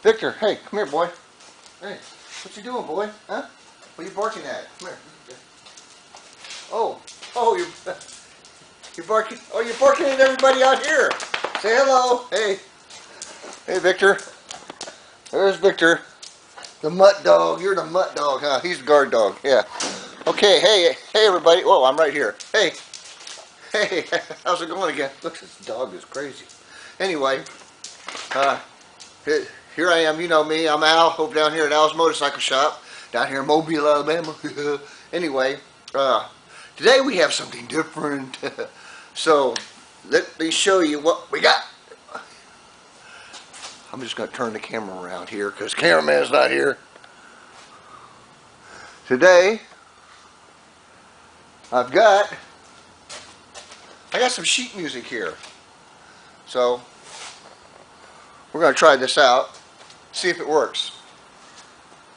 Victor, hey, come here, boy. Hey, what you doing, boy? Huh? What are you barking at? Come here. Oh, you're barking. Oh, you're barking at everybody out here. Say hello. Hey, Victor. There's Victor, the mutt dog. You're the mutt dog, huh? He's the guard dog. Yeah. Okay. Hey, everybody. Whoa, I'm right here. Hey, how's it going again? Look, this dog is crazy. Anyway, uh, here I am. You know me. I'm Al. Over down here at Al's Motorcycle Shop, down here in Mobile, Alabama. Anyway, today we have something different. So let me show you what we got. I'm just going to turn the camera around here because cameraman's not here. Today, I got some sheet music here. So we're going to try this out, see if it works.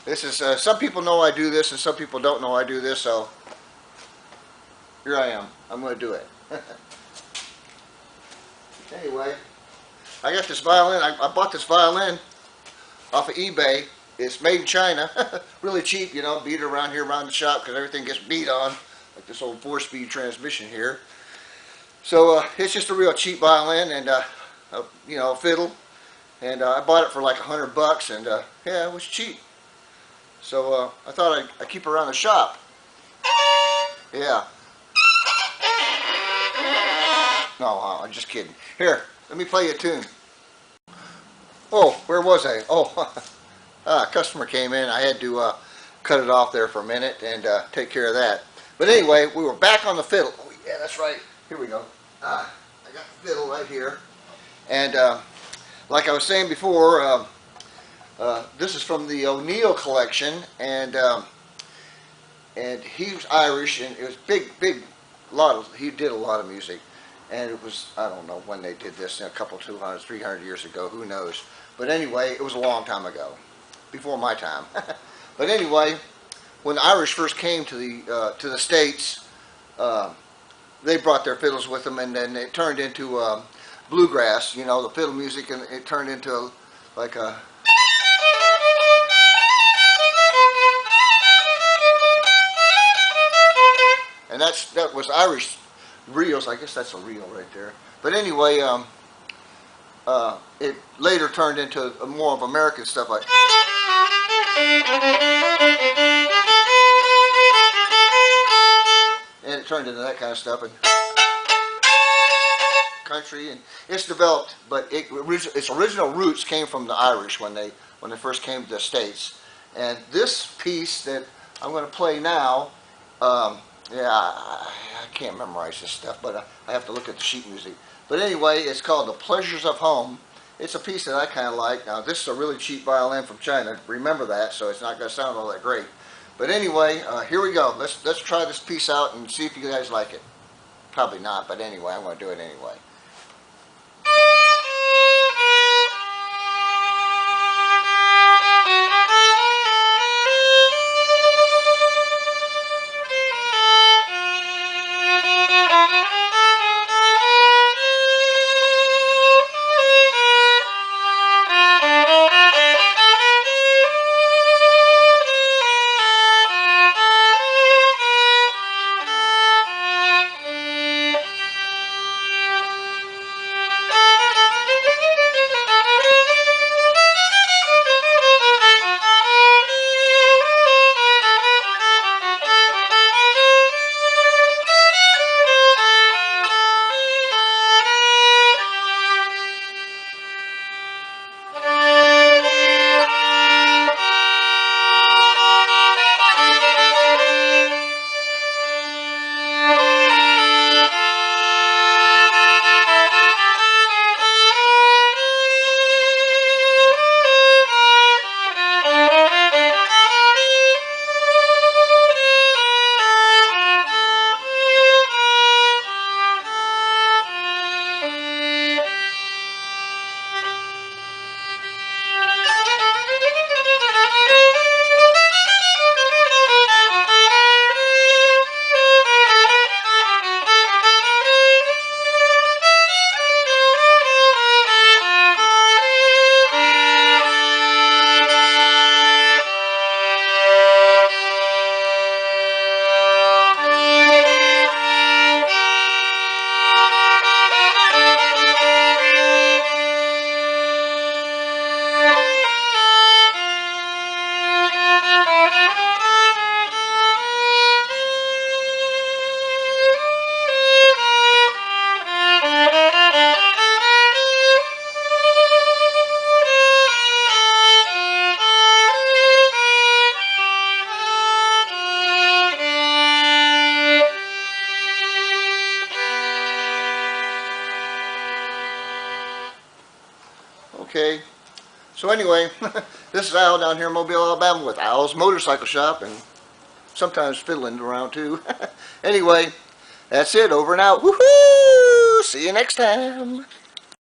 This is, some people know I do this and some people don't know I do this, so here I am. I'm going to do it. Anyway, I got this violin. I bought this violin off of eBay. It's made in China. Really cheap, you know, beat it around here around the shop because everything gets beat on, like this old 4-speed transmission here. So it's just a real cheap violin and, you know, a fiddle. And I bought it for like $100 and yeah, it was cheap. So I thought I'd keep it around the shop. Yeah. No, I'm just kidding. Here, let me play you a tune. Oh, where was I? Oh, a customer came in. I had to cut it off there for a minute and take care of that. But anyway, we were back on the fiddle. Oh, yeah, that's right. Here we go. I got the fiddle right here. And like I was saying before, this is from the O'Neill collection. And he was Irish, and it was big, he did a lot of music. And it was, I don't know when they did this, a couple 200, 300 years ago, who knows. But anyway, it was a long time ago, before my time. But anyway, when the Irish first came to the States, they brought their fiddles with them, and then it turned into bluegrass, you know, the fiddle music, and it turned into like a... And that was Irish reels. I guess that's a reel right there. But anyway, it later turned into more of American stuff like. And it turned into that kind of stuff and country, and it's developed. But its original roots came from the Irish when they first came to the States. And this piece that I'm going to play now. Yeah, I can't memorize this stuff, but I have to look at the sheet music. But anyway, it's called The Pleasures of Home. It's a piece that I kind of like. Now, this is a really cheap violin from China. Remember that, so it's not going to sound all that great. But anyway, here we go. Let's try this piece out and see if you guys like it. Probably not, but anyway, I'm going to do it anyway. Okay. So anyway, this is Al down here in Mobile, Alabama with Al's Motorcycle Shop, and sometimes fiddling around too. Anyway, that's it. Over and out. Woohoo! See you next time.